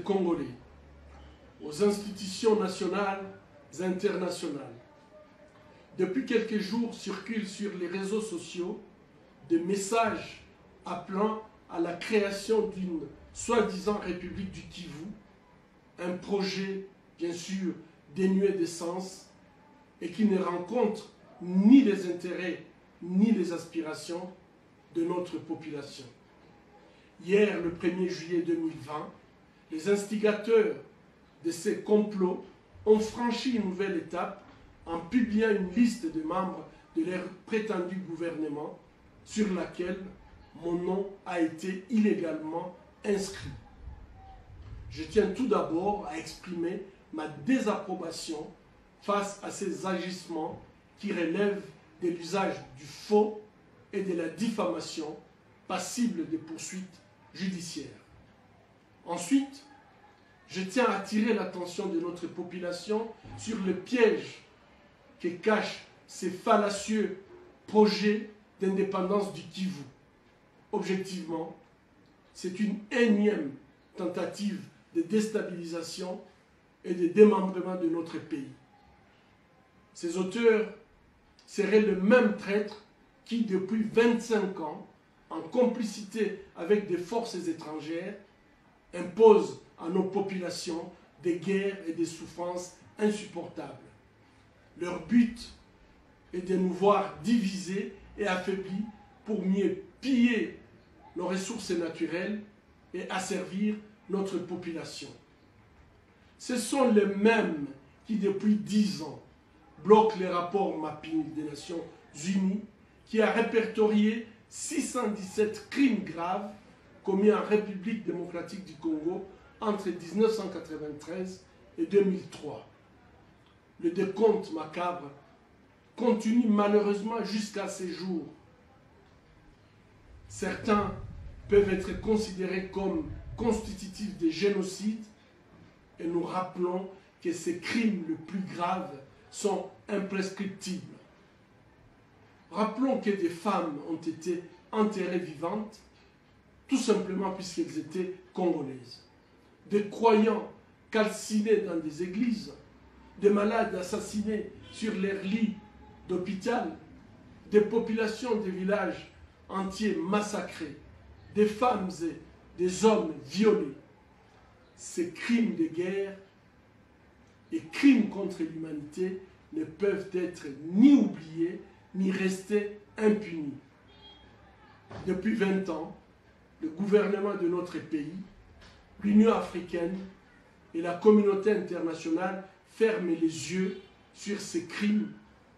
Congolais, aux institutions nationales et internationales. Depuis quelques jours circulent sur les réseaux sociaux des messages appelant à la création d'une soi-disant République du Kivu, un projet bien sûr dénué de sens et qui ne rencontre ni les intérêts ni les aspirations de notre population. Hier, le 1er juillet 2020, les instigateurs de ces complots ont franchi une nouvelle étape en publiant une liste de membres de leur prétendu gouvernement sur laquelle mon nom a été illégalement inscrit. Je tiens tout d'abord à exprimer ma désapprobation face à ces agissements qui relèvent de l'usage du faux et de la diffamation passible de poursuites judiciaires. Ensuite, je tiens à attirer l'attention de notre population sur le piège que cachent ces fallacieux projets d'indépendance du Kivu. Objectivement, c'est une énième tentative de déstabilisation et de démembrement de notre pays. Ces auteurs seraient le même traître qui, depuis 25 ans, en complicité avec des forces étrangères, imposent à nos populations des guerres et des souffrances insupportables. Leur but est de nous voir divisés et affaiblis pour mieux piller nos ressources naturelles et asservir notre population. Ce sont les mêmes qui, depuis 10 ans, bloquent les rapports mapping des Nations Unies qui a répertorié 617 crimes graves commis en République démocratique du Congo entre 1993 et 2003. Le décompte macabre continue malheureusement jusqu'à ces jours. Certains peuvent être considérés comme constitutifs de génocide et nous rappelons que ces crimes les plus graves sont imprescriptibles. Rappelons que des femmes ont été enterrées vivantes, tout simplement puisqu'elles étaient congolaises. Des croyants calcinés dans des églises, des malades assassinés sur leurs lits d'hôpital, des populations des villages entiers massacrés, des femmes et des hommes violés. Ces crimes de guerre et crimes contre l'humanité ne peuvent être ni oubliés ni rester impunis. Depuis 20 ans, le gouvernement de notre pays, l'Union africaine et la communauté internationale ferment les yeux sur ces crimes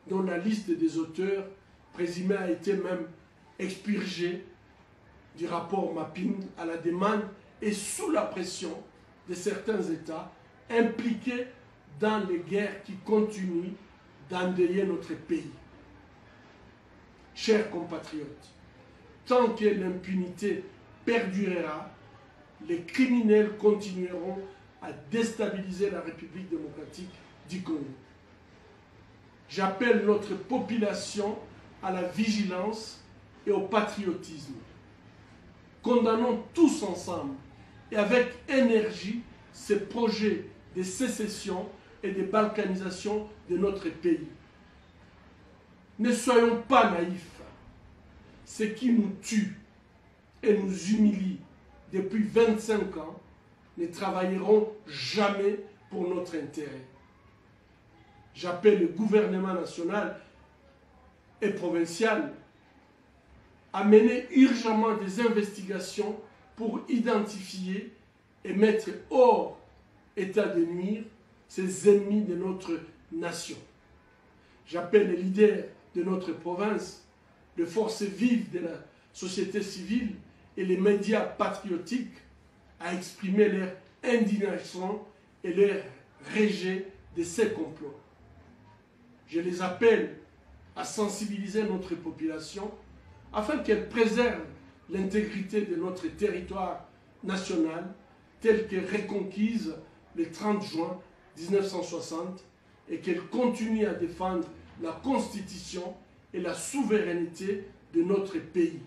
dont la liste des auteurs présumés a été même expurgée du rapport mapping à la demande et sous la pression de certains États impliqués dans les guerres qui continuent d'endeuiller notre pays. Chers compatriotes, tant que l'impunité perdurera, les criminels continueront à déstabiliser la République démocratique du Congo. J'appelle notre population à la vigilance et au patriotisme. Condamnons tous ensemble et avec énergie ces projets de sécession et de balkanisation de notre pays. Ne soyons pas naïfs. Ce qui nous tue et nous humilie depuis 25 ans ne travailleront jamais pour notre intérêt. J'appelle le gouvernement national et provincial à mener urgemment des investigations pour identifier et mettre hors état de nuire ces ennemis de notre nation. J'appelle les leaders de notre province, les forces vives de la société civile et les médias patriotiques à exprimer leur indignation et leur rejet de ces complots. Je les appelle à sensibiliser notre population afin qu'elle préserve l'intégrité de notre territoire national tel que reconquise le 30 juin 1960 et qu'elle continue à défendre la Constitution et la souveraineté de notre pays.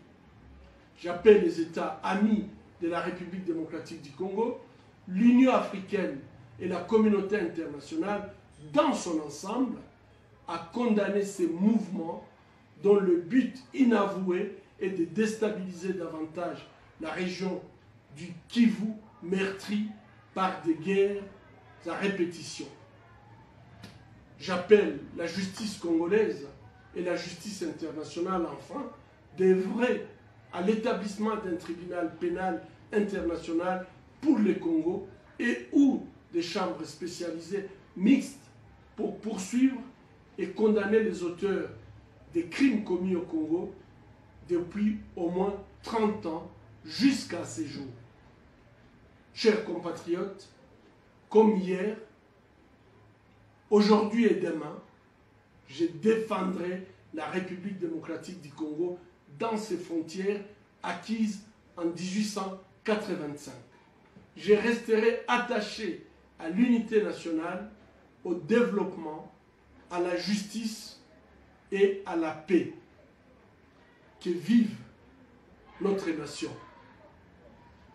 J'appelle les États amis de la République démocratique du Congo l'Union africaine et la communauté internationale dans son ensemble a condamné ces mouvements dont le but inavoué est de déstabiliser davantage la région du Kivu meurtrie par des guerres à répétition. J'appelle la justice congolaise et la justice internationale enfin d'œuvrer à l'établissement d'un tribunal pénal international pour le Congo et ou des chambres spécialisées mixtes pour poursuivre et condamner les auteurs des crimes commis au Congo depuis au moins 30 ans jusqu'à ces jours. Chers compatriotes, comme hier, aujourd'hui et demain, je défendrai la République démocratique du Congo dans ses frontières acquises en 1885. Je resterai attaché à l'unité nationale, au développement, à la justice et à la paix. Que vive notre nation.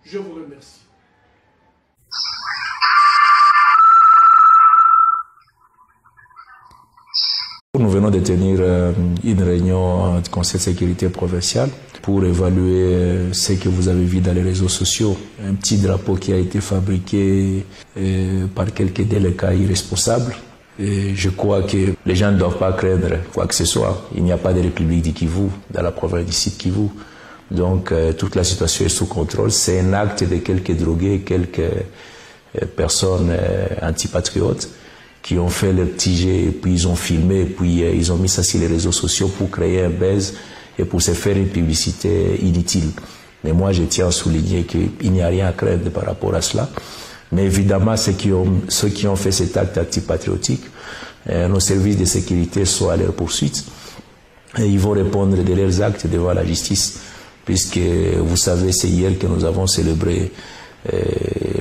Je vous remercie. Nous venons de tenir une réunion du Conseil de sécurité provincial pour évaluer ce que vous avez vu dans les réseaux sociaux. Un petit drapeau qui a été fabriqué par quelques délinquants irresponsables. Et je crois que les gens ne doivent pas craindre quoi que ce soit. Il n'y a pas de République du Kivu dans la province du Sud Kivu. Donc toute la situation est sous contrôle. C'est un acte de quelques drogués, quelques personnes antipatriotes qui ont fait leur petit jet, et puis ils ont filmé, et puis ils ont mis ça sur les réseaux sociaux pour créer un buzz et pour se faire une publicité inutile. Mais moi, je tiens à souligner qu'il n'y a rien à craindre par rapport à cela. Mais évidemment, ceux qui ont fait cet acte antipatriotique, nos services de sécurité sont à leur poursuite et ils vont répondre de leurs actes devant la justice, puisque vous savez, c'est hier que nous avons célébré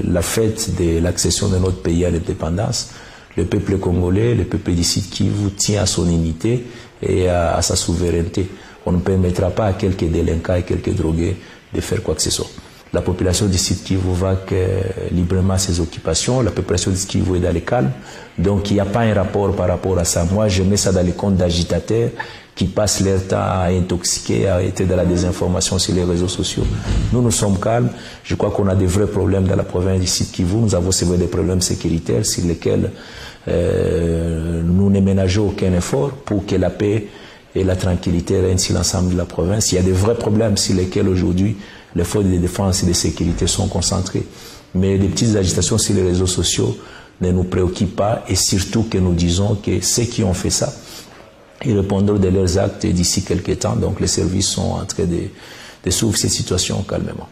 la fête de l'accession de notre pays à l'indépendance. Le peuple congolais, le peuple du Sud Kivu tient à son unité et à sa souveraineté. On ne permettra pas à quelques délinquants et quelques drogués de faire quoi que ce soit. La population du Sud Kivu va librement ses occupations. La population du Sud Kivu est dans le calme. Donc il n'y a pas un rapport par rapport à ça. Moi, je mets ça dans les comptes d'agitateurs qui passent leur temps à intoxiquer, à être dans la désinformation sur les réseaux sociaux. Nous sommes calmes. Je crois qu'on a des vrais problèmes dans la province du Sud Kivu. Nous avons c'est vrai des problèmes sécuritaires sur lesquels nous ne ménageons aucun effort pour que la paix et la tranquillité règnent sur l'ensemble de la province. Il y a des vrais problèmes sur lesquels aujourd'hui les forces de défense et de sécurité sont concentrées. Mais les petites agitations sur les réseaux sociaux ne nous préoccupent pas et surtout que nous disons que ceux qui ont fait ça, ils répondront de leurs actes d'ici quelques temps. Donc les services sont en train de suivre cette situation calmement.